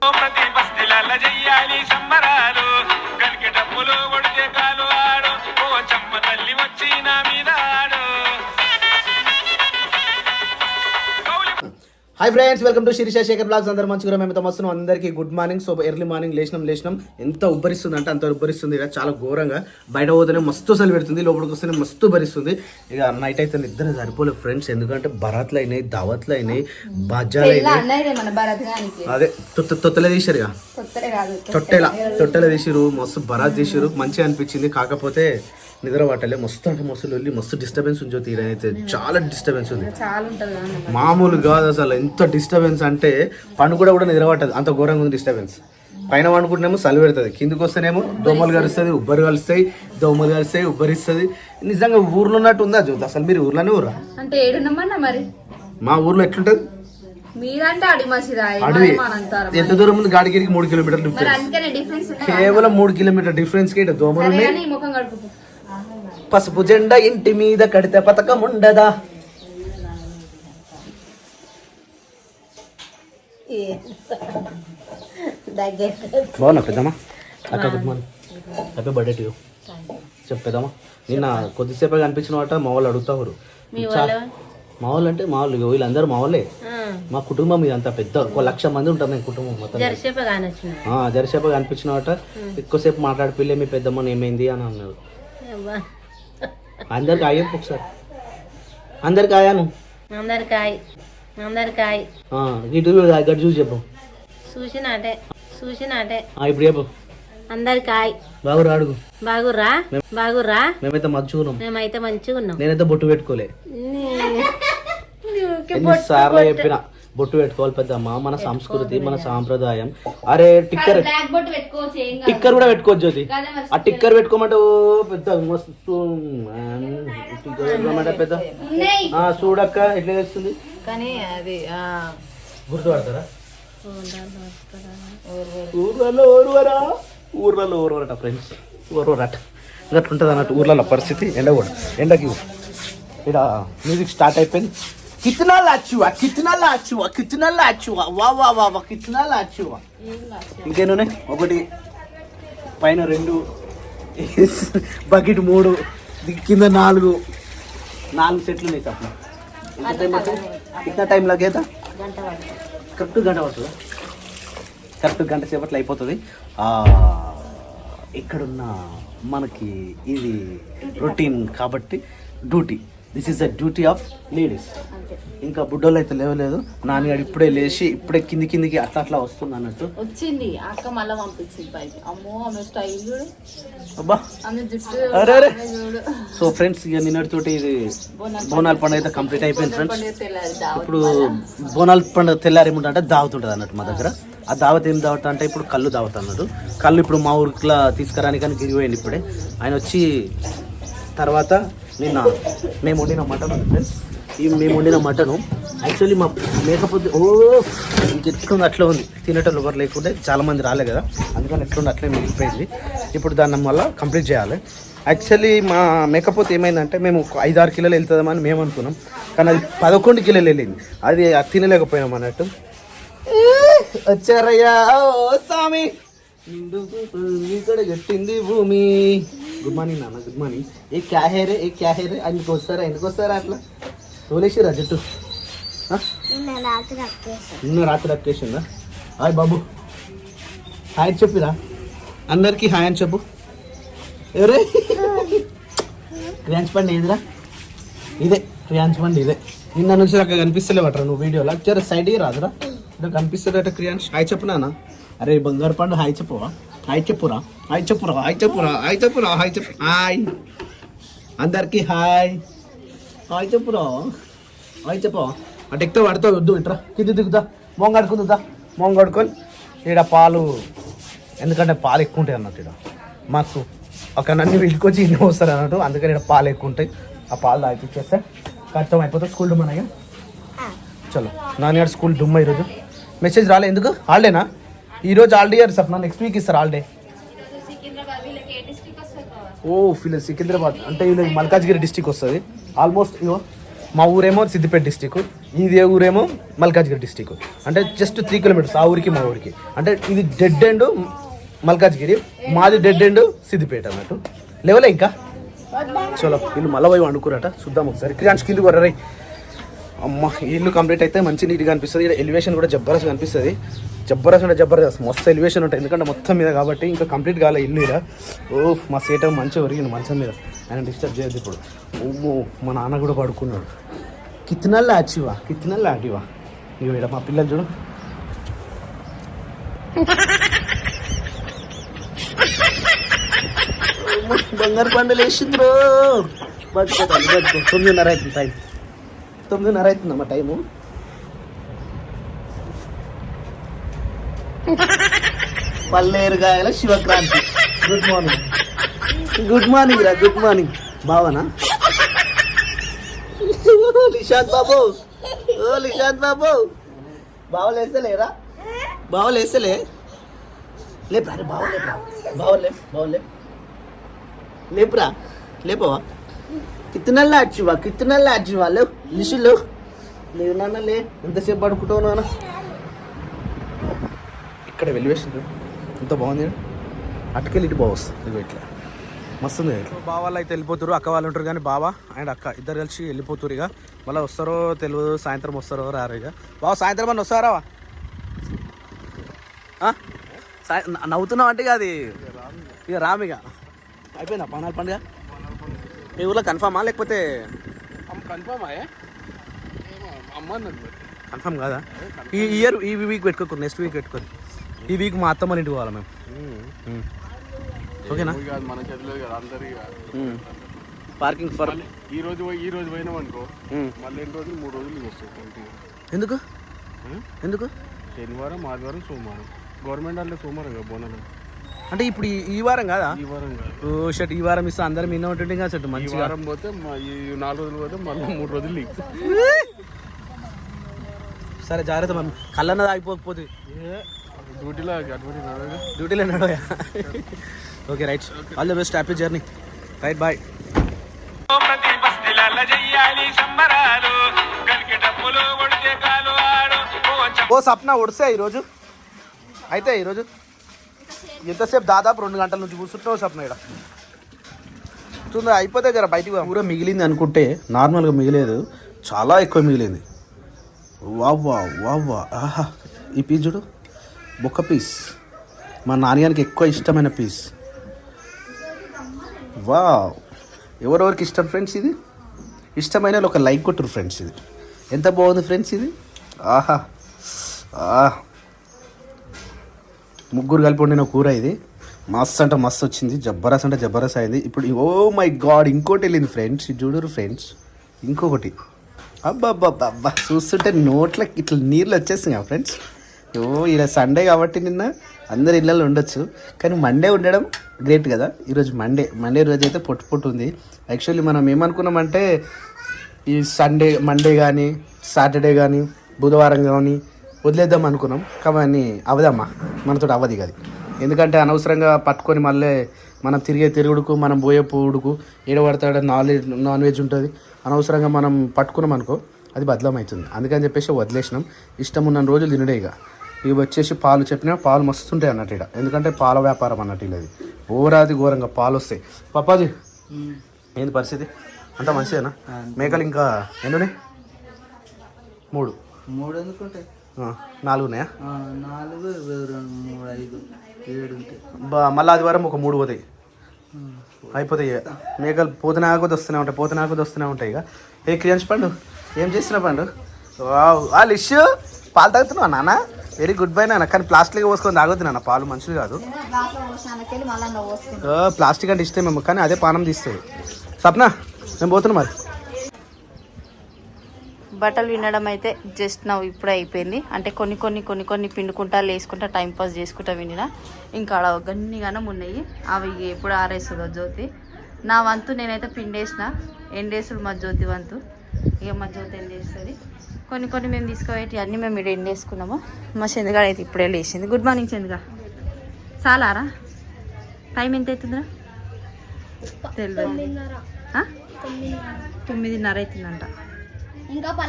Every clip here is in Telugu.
ప్రతి బస్తిలల్ల చెయ్యాలి సంబరాలు గలికి డబ్బులు కొడితే కాలు ఆడు ఓ చమ్మ తల్లి వచ్చి నా మీద ఆడు. Hi friends, welcome to Sirisha Shekhar blogs. అందరూ మంచిగా మేమైతే వస్తున్నాం. అందరికీ good morning. So early morning లేచినాం. ఎంత ఉబ్బరిస్తుంది అంటే అంత ఉబ్బరిస్తుంది. ఇక చాలా ఘోరంగా. బయట పోతేనే మస్తు చలి పెడుతుంది, లోపలికి వస్తేనే మస్తు భరిస్తుంది. ఇక నైట్ అయితే నిద్ర సరిపోలేదు ఫ్రెండ్స్, ఎందుకంటే బరాత్లు అయినాయి, దావత్లు అయినాయి, బాజాలు అయినాయి. అదే తొత్తలే తీసారు, ఇక తొట్టెల తీసిరు, మస్తు బరాత్ తీసిరు. మంచిగా అనిపించింది. కాకపోతే నిద్ర పట్టలే. మస్తు అంటే మస్తు వెళ్ళి మస్తు డిస్టర్బెన్స్ ఉంది. జ్యోతి అయితే చాలా డిస్టర్బెన్స్ ఉంది, మామూలు కాదు అసలు. ఎంత డిస్టర్బెన్స్ అంటే పండుగ కూడా నిద్ర పట్టదు, అంత ఘోరంగా ఉంది డిస్టర్బెన్స్. పైన పండుకుంటేనేమో చలి పెడుతుంది, కిందికి వస్తేనేమో దోమలు కలుస్తుంది, ఉబ్బరి కలుస్తాయి, దోమలు కలుస్తాయి, ఉబ్బరిస్తుంది. నిజంగా ఊర్లో ఉన్నట్టు ఉందా జ్యోతి? అసలు మీరు ఊర్లోనే ఊరా? అంటే ఏడున్నమన్నా మరి మా ఊర్లో ఎట్లుంటది? మీరంటే అడవి. ఎంత దూరం ఉంది? గాడికి 3 కిలోమీటర్లు డిఫరెన్స్. కేవలం 3 కిలోమీటర్ డిఫరెన్స్ కి దోమలు ఉన్నాయి. పసుపు జెండా ఇంటి మీద కడితే పథకం ఉండదా? బాగున్నా పెద్దమ్మా? అక్క good morning, happy birthday to you. చెప్పేదమ్మా, నిన్న కొద్దిసేపు కనిపించిన వాట మా వాళ్ళు అడుగుతారు. మా వాళ్ళు అంటే మా వాళ్ళు, వీళ్ళందరూ మా వాళ్ళే. మా కుటుంబం ఇదంతా పెద్ద 1,00,000 మంది ఉంటాం మేము కుటుంబం మొత్తం. జరసేపు కనిపించిన వాట ఎక్కువసేపు మాట్లాడిపిల్లే మీ పెద్దమ్మని ఏమైంది అని అన్నారు. అందరికి అయ్యప్ప ఒకసారి, అందరికి అయ్యాను, ఇటు గడ్డి చూసి చెప్పు. చూసినాటే ఇప్పుడు చెప్పు. అందరికాయ్. బాగురా అడుగు. బాగురా మేమైతే మంచిగా ఉన్నాం. నేనైతే బొట్టు పెట్టుకోలే. ఎన్నిసార్లు చెప్పిన బొట్టు పెట్టుకోవాలి పెద్దమ్మ, మన సంస్కృతి, మన సాంప్రదాయం. అరే టిక్కర్ కూడా పెట్టుకోవచ్చు జ్యోతి. ఆ టిక్కర్ పెట్టుకోమంటే పెద్ద మస్తు పెద్ద చూడక్క ఎట్లా చేస్తుంది. కానీ అది గుర్తుపడతారా? ఊర్లలో ఓర్వరట ఫ్రెండ్స్, ఓర్వరట. అట్లుంటుంది అన్నట్టు ఊర్లలో పరిస్థితి. ఎండకి ఇక్కడ మ్యూజిక్ స్టార్ట్ అయిపోయింది. కితనా లాచువా ఇంకేనూనే ఒకటి, పైన 2, బకెట్ 3, కింద 4 సెట్లు ఉన్నాయి తప్ప. ఇంత టైం లాగేదా? కరెక్ట్ గంట పడుతుందా? కరెక్ట్ గంట సేపట్లో అయిపోతుంది. ఇక్కడున్న మనకి ఇది రొటీన్ కాబట్టి duty. This is the duty of ladies. ఇంకా బుడ్డోళ్ళు అయితే లేవలేదు. నాన్నగాడు ఇప్పుడే లేచి ఇప్పుడే కిందికి అట్లా వస్తుంది అన్నట్టు. వచ్చింది అక్క మళ్ళీ పంపించింది పైకి. అమ్మో ఆమె స్టైల్ అబ్బా. అరే సో ఫ్రెండ్స్, ఇక నిన్నటితోటి ఇది బోనాల పండుగ అయితే కంప్లీట్ అయిపోయింది ఫ్రెండ్స్. ఇప్పుడు బోనాల పండుగ తెల్లారి ఏముంటే దావతుంటుంది అన్నట్టు మా దగ్గర. ఆ దావత్ ఏం దావత అంటే ఇప్పుడు కళ్ళు దావత అన్నట్టు. కళ్ళు ఇప్పుడు మా ఊరిలో తీసుకురానికి కానీ గిరిపోయింది ఇప్పుడే. ఆయన వచ్చి తర్వాత నిన్న మేము వండిన మటన్ ఫ్రెండ్స్. మేము వండిన మటను యాక్చువల్లీ మా మేకపోతే ఇంకెట్లుంది అట్లా ఉంది. తినేటోళ్ళు ఎవరు లేకుంటే చాలామంది రాలే కదా, అందుకని ఎట్లుండి అట్లే మిగిలిపోయింది. ఇప్పుడు దాన్ని వల్ల కంప్లీట్ చేయాలి. యాక్చువల్లీ మా మేకపోతే ఏమైందంటే మేము 5-6 కిలోలు వెళ్తుందామని మేము అనుకున్నాం, కానీ అది 11 కిలోలు వెళ్ళింది. అది తినలేకపోయినాం అన్నట్టు. వచ్చారయ్యా స్వామి, ఇక్కడ గట్టింది భూమి. గుడ్ మార్నింగ్ నాన్న, గుడ్ మార్నింగ్. ఏ క్యా హే రే ఎందుకు వస్తారా అట్లా తోలేసిరా జట్టు? నిన్న రాత్రి అక్కేసిందా? హాయ్ బాబు, హాయ్ చెప్పిరా అందరికి, హాయ్ అని చెప్పు. ఎవరే క్రియాన్స్ పండి ఏదిరా? ఇదే క్రియాన్స్ పండి, ఇదే. నిన్న నుంచి అక్కడ కనిపిస్తలేవట్రా నువ్వు వీడియోలో. సరే సైడ్కి రాదురా, ఇక్కడ కనిపిస్తాడట క్రియాన్స్. హాయ్ చెప్పు నాన్న. అరే బంగారు పండు హాయ్ చెప్పురా, హాయ్ చెప్పురా. హాయ్ అందరికి హాయ్ చెప్పురా, హాయ్ చెప్పు. అటు ఎక్కువ పడతావు, వద్దు ఇట్రా కింది దిగుతా. మొంగ కడుకొని ఇక్కడ పాలు, ఎందుకంటే పాలు ఎక్కువ ఉంటాయి అన్నట్టు. ఇక్కడ మాకు అక్కడ అన్ని వీళ్ళకొచ్చి ఇన్ని వస్తారు అన్నట్టు, అందుకని ఇక్కడ పాలు ఎక్కువ ఉంటాయి. ఆ పాలు తాగిచ్చేస్తే ఖచ్చితం అయిపోతుంది. స్కూల్ డుమ్ అనగా చలో. నాన్నగారు స్కూల్ డుమ్ ఈరోజు. మెసేజ్ రాలే ఎందుకు? హాలిడేనా ఈరోజు? Holiday year Sapna, next week ఇస్తారు హాలిడే. ఓ సికింద్రాబాద్ అంటే వీళ్ళకి మల్కాజ్గిరి డిస్టిక్ వస్తుంది ఆల్మోస్ట్. ఇగో మా ఊరేమో సిద్దిపేట డిస్టిక్, ఇది ఏ ఊరేమో మల్కాజ్గిరి డిస్టిక్, అంటే జస్ట్ 3 కిలోమీటర్స్ ఆ ఊరికి మా ఊరికి. అంటే ఇది డెడ్ ఎండ్ మల్కాజ్గిరి, మాది డెడ్ ఎండ్ సిద్దిపేట అన్నట్టు. లేవలే ఇంకా చలో వీళ్ళు మళ్ళీ పోయి వండుకురట, చూద్దాం ఒకసారి. క్రియాన్స్ కింది కొర్రరై అమ్మ. ఇల్లు కంప్లీట్ అయితే మంచి నీట్గా అనిపిస్తుంది. ఇక్కడ ఎలివేషన్ కూడా జబర్దస్త్ కనిపిస్తుంది. జబర్దస్త్ అంటే జబర్దస్త్ మస్తు ఎలివేషన్ ఉంటుంది, ఎందుకంటే మొత్తం మీద కాబట్టి. ఇంకా కంప్లీట్ కాలే ఇల్లు ఇలా. ఓ మా సేట మంచిగా ఒరిగింది మంచం మీద, ఆయన డిస్టర్బ్ చేయొద్దు ఇప్పుడు. ఓమో మా నాన్న కూడా పడుకున్నాడు. కితనల్లా ఆచివా కితనల్లా ఆటివా. ఇక ఇక్కడ మా పిల్లలు చూడు. బంగారు పండుగ వేసింది బతుకోతాను బతుకో. 9:30 అవుతుంది టైం, 9:30 అవుతుందమ్మా టైము. పల్లేరుగాయల Sivakranthi. Good morning, good morning రా, గుడ్ మార్నింగ్. బావనా నిశాంత్ బాబు, ఓ నిశాంత్ బాబు, బావలేస్తలేరా? బావలేస్తలే లేపరా, అరే బావ లేపరా, బావలే బావలే లేపురా, లేపవా. కిత్తనల్లా అచ్చివా కిత్తనల్లా అచ్చివా. లేవు లిషులు లేవు నాన్న, లే ఎంతసేపు పడుకుంటావు నాన్న. ఇక్కడ వెలివేసింది ఎంత బాగుంది, అటుకెళ్ళి ఇటు బాగా వస్తుంది. ఇవి ఇట్లా మస్తుంది. బావ వాళ్ళు అయితే వెళ్ళిపోతారు, అక్క వాళ్ళు ఉంటారు. కానీ బావ అండ్ అక్క ఇద్దరు కలిసి వెళ్ళిపోతారు. ఇక మళ్ళీ వస్తారో తెలియదు, సాయంత్రం వస్తారో రారు. ఇక బావ సాయంత్రం అని వస్తారా? నవ్వుతున్నావు అంటే ఇక అది ఇక రామిక అయిపోయిందా పనాల పండుగ? మీ ఊళ్ళో కన్ఫామా లేకపోతే కన్ఫామ్ కాదా? ఈ ఇయర్ ఈ వీక్ పెట్టుకోరు, నెక్స్ట్ వీక్ పెట్టుకోరు. ఈ వీక్ మా అత్తమ్మ ఇంటికి పోవాలి మేము. ఓకేనా? మన చేతిలో కదా అందరి పార్కింగ్ ఫర్ ఈ రోజు పోయినాం అనుకో, మళ్ళీ 2 రోజులు 3 రోజులు వస్తాయి. ఎందుకు ఎందుకు? శనివారం, ఆదివారం, సోమవారం. గవర్నమెంట్ అంటే సోమవారం కదా బోనాలు. అంటే ఇప్పుడు ఈ వారం కాదా? ఈ వారం కాదు. ఓ షట్, ఈ వారం ఇస్తా అందరం ఇన్న ఉంటుంది కదా షట్. మంచి వారం పోతే ఈ 4 రోజులు పోతే మళ్ళీ 3 రోజులు లీక్. సరే జాగ్రత్త మమ్మీ, కళ్ళన్నది ఆగిపోకపోతే. డ్యూటీలో నడవయా? Okay right, all the best, happy journey. Right bye. ప్రతి బస్తీల చెయ్యాలి సంబరాలు, కలికి డబ్బులు కొడితే కాలు ఆడు. ఓ సప్న ఒడిసే ఈరోజు అయితే. ఈరోజు ఎంతసేపు? దాదాపు 2 గంటల నుంచి కూర్చుంటావు సప్న ఇక్కడ. చూద్దా అయిపోతే జర బయటికి ఊర మిగిలింది అనుకుంటే నార్మల్గా మిగిలేదు, చాలా ఎక్కువ మిగిలింది. వావ్వా వావ్వా, ఆహా. ఈ పీస్ చూడు, బొక్క పీస్, మా నాన్నగారికి ఎక్కువ ఇష్టమైన పీస్. వా, ఎవరెవరికి ఇష్టం ఫ్రెండ్స్ ఇది? ఇష్టమైన ఒక లైక్ కొట్టురు ఫ్రెండ్స్. ఇది ఎంత బాగుంది ఫ్రెండ్స్ ఇది. ఆహా, ముగ్గురు కలిపి వండిన కూర ఇది. మస్తు అంటే మస్తు వచ్చింది, జబర్దస్త్ అంటే జబర్దస్త్ అయింది. ఇప్పుడు ఓ మై గాడ్, ఇంకోటి వెళ్ళింది ఫ్రెండ్స్. ఇది చూడరు ఫ్రెండ్స్, ఇంకొకటి. అబ్బా చూస్తుంటే నోట్లకి ఇట్లా నీళ్ళు వచ్చేస్తుంది కదా ఫ్రెండ్స్. ఓ ఇలా సండే కాబట్టి నిన్న అందరు ఇళ్ళల్లో ఉండొచ్చు, కానీ మండే ఉండడం గ్రేట్ కదా. ఈరోజు మండే రోజు అయితే పొట్టు ఉంది. యాక్చువల్లీ మనం ఏమనుకున్నామంటే ఈ మండే కానీ సాటర్డే కానీ బుధవారం కానీ వదిలేద్దాం అనుకున్నాం, కానీ అవదమ్మా, మనతో అవ్వదు కదా. ఎందుకంటే అనవసరంగా పట్టుకొని మళ్ళీ మనం తిరుగుడుకు, మనం పోయే పోడుకు ఏడబడతాడ నాన్ వెజ్ ఉంటుంది. అనవసరంగా మనం పట్టుకున్నాం అనుకో, అది బదలం అవుతుంది. అందుకని చెప్పేసి వదిలేసినాం. ఇష్టం ఉన్న రోజులు తినడే. ఇవి వచ్చేసి పాలు చెప్పినా పాలు మస్తుంటాయి అన్నట్టు ఇక్కడ, ఎందుకంటే పాల వ్యాపారం అన్నట్టు ఇది. ఘోరాది ఘోరంగా పాలు వస్తాయి. పప్పాజీ ఏంది పరిస్థితి? అంతా మంచిదేనా? మేకలు ఇంకా ఎన్ని ఉన్నాయి? 3 ఎందుకుంటాయి? 4 ఉన్నాయా? 4, 2, 3, 5, 7 ఉంటాయి. మళ్ళీ ఆదివారం ఒక 3 పోతాయి, అయిపోతాయి. మేకలు పోతనా కొద్ది వస్తూనే ఉంటాయి. ఇక ఏ క్రియాన్స్ పండు ఏం చేస్తున్నావు పండు? వాళ్ళు ఇష్యూ పాలు తాగుతున్నావు నాన్న? వెరీ గుడ్ బై నాన్న. కానీ ప్లాస్టిక్ పోసుకొని తాగొద్దు నాన్న, పాలు మంచిది కాదు. ప్లాస్టిక్ అంటే ఇష్టమేమో, కానీ అదే పానం తీస్తుంది. సప్న నేను పోతున్నా మరి. బట్టలు వినడం అయితే జస్ట్ నా ఇప్పుడే అయిపోయింది. అంటే కొన్ని పిండుకుంటా వేసుకుంటా టైంపాస్ చేసుకుంటా వినినా. ఇంకా అలా గన్నిగానం ఉన్నాయి, అవి ఎప్పుడు ఆరేస్తుందో జ్యోతి. నా వంతు నేనైతే పిండేసిన, ఎండేసుడు మా జ్యోతి వంతు. ఇక మా జ్యోతి ఎండేస్తుంది. కొన్ని మేము తీసుకుపోయేటి అన్నీ మేము ఇక్కడ ఎండేసుకున్నాము. మా చంద్రగాడు అయితే ఇప్పుడే లేచింది. గుడ్ మార్నింగ్ చంద్రగా. చాలారా? టైం ఎంత అవుతుందిరా? తెలియదు. 9:30 అవుతుందంట.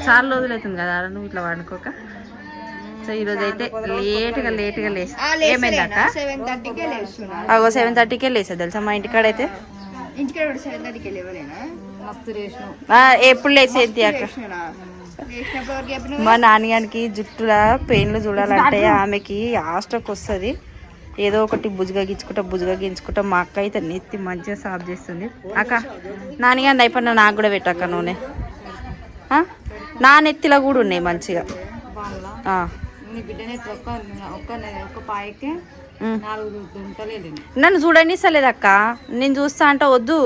చాలా రోజులు అవుతుంది కదా నువ్వు ఇట్లా వండుకోక. సో ఈరోజు అయితే లేట్గా లేసి ఏమైంది అక్క? 7:30కే లేస్తున్నా. అగో 7:30కే లేసా తెలుసా మా ఇంటికాడైతే. ఇంటికాడ 7:30కే లేవలేనా? మస్తు రేషను. ఎప్పుడు లేసేది అక్క? లేచినప్పుడు ఎవరికి చెప్పిన? మా నాన్నగారికి జుట్టుల పెయిన్లు చూడాలంటే ఆమెకి ఆస్ట్రోక్ వస్తుంది. ఏదో ఒకటి బుజ్జగా గించుకుంటా మా అక్క అయితే నెత్తి మంచిగా సాఫ్ చేస్తుంది. అక్క నాన్నగారిని అయిపోయినా నాకు కూడా పెట్టక్క నూనె. నా నెత్తిలో కూడా ఉన్నాయి మంచిగా. నన్ను చూడని ఇస్తలేదు అక్క. నేను చూస్తా అంటే వద్దు,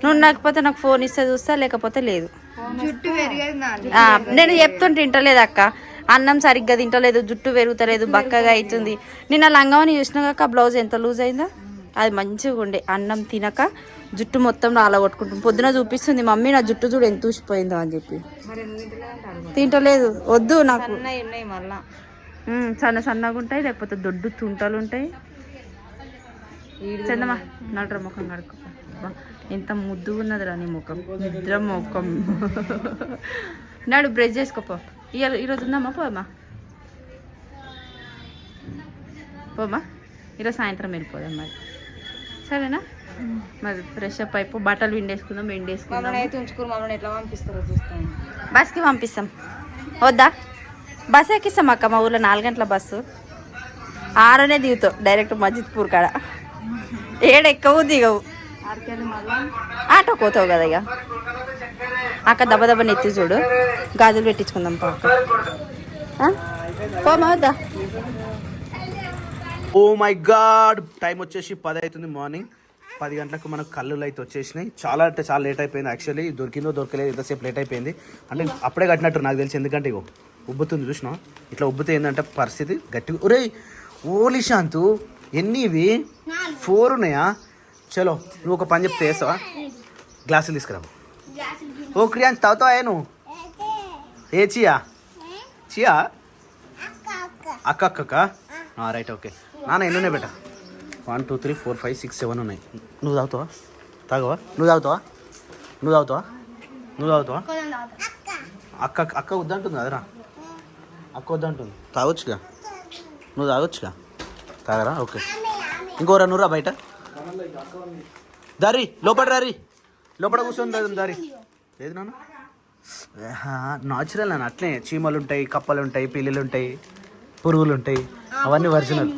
నువ్వు నాకపోతే నాకు ఫోన్ ఇస్తే చూస్తా, లేకపోతే లేదు. జుట్టు పెరిగేది నేను చెప్తుంటే తింటలేదు అక్క. అన్నం సరిగ్గా తింటలేదు, జుట్టు పెరుగుతలేదు, బక్కగా అవుతుంది. నిన్న లంగావని చూసినాక బ్లౌజ్ ఎంత లూజ్ అయిందో, అది మంచిగా ఉండే. అన్నం తినక జుట్టు మొత్తం రాలగొట్టుకుంటుంది. పొద్దున చూపిస్తుంది మమ్మీ నా జుట్టు చూడు ఎంత ఊసిపోయిందో అని చెప్పి. తింటలేదు, వద్దు నాకు. సన్నగా ఉంటాయి, లేకపోతే దొడ్డు తుంటలు ఉంటాయి. చందమా నడర ముఖం కడుక్కో. ఎంత ముద్దుగా ఉన్నదిరా నీ ముఖం, నిద్ర ముఖం. నాడు బ్రష్ చేసుకోపో. ఈరోజు ఉందమ్మా, పోమా ఈరోజు సాయంత్రం వెళ్ళిపోదాం మరి, సరేనా? మరి ఫ్రెష్ అప్ అయిపో, బట్టలు ఎండేసుకుందాం. బస్కి పంపిస్తాం. వద్దా? బస్ ఎక్కిస్తాం అక్క. మా ఊళ్ళో 4 గంటల బస్సు, 6 దిగుతావు డైరెక్ట్ మజిద్పూర్ కాడ. ఎక్కవు దిగవు, ఆటో పోతావు కదా. ఇక అక్క దెబ్బ నెత్తి చూడు, గాజులు పెట్టించుకుందాం పాక. పోమా వద్దా? ఓ మై గాడ్, టైం వచ్చేసి 10 అవుతుంది మార్నింగ్. 10 గంటలకు మనకు కళ్ళు అయితే వచ్చేసినాయి. చాలా అంటే చాలా లేట్ అయిపోయింది. యాక్చువల్లీ దొరికిందో దొరకలేదు, ఎంతసేపు లేట్ అయిపోయింది అంటే అప్పుడే కట్టినట్టు నాకు తెలిసి. ఎందుకంటే ఇగో ఉబ్బుతుంది చూసినా, ఇట్లా ఉబ్బుతే ఏంటంటే పరిస్థితి గట్టిగా. ఒరే ఓలీ శాంతు, ఎన్ని ఇవి? 4 ఉన్నాయా? చలో నువ్వు ఒక పని చెప్తే వేస్తావా? గ్లాసులు తీసుకురా. ఓ క్రియాన్స్ తాగుతావా? నువ్వు ఏ చియా అక్క రైట్, ఓకే. నాన్న ఎన్ని ఉన్నాయి బేట? 1 2 3 4 5 6 7 ఉన్నాయి. నువ్వు తాగుతావా? తాగవా? నువ్వు తాగుతావా? అక్క వద్దంటుంది కదరా. అక్క వద్దంటుంది. తాగొచ్చుగా, నువ్వు తాగొచ్చుగా. తాగరా? ఓకే. ఇంకోరా నువ్వురా బయట. దారి లోపల కూర్చొని దారి లేదు నాన్న. నాచురల్ నాన్న, అట్లే చీమలు ఉంటాయి, కప్పలు ఉంటాయి, పిల్లులు ఉంటాయి, పురుగులు ఉంటాయి, అవన్నీ ఒరిజినల్.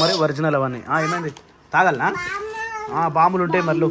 మరి ఒరిజినల్ అవన్నీ. ఏమైంది? తాగలనా? బాంబులు ఉంటాయి మళ్ళీ.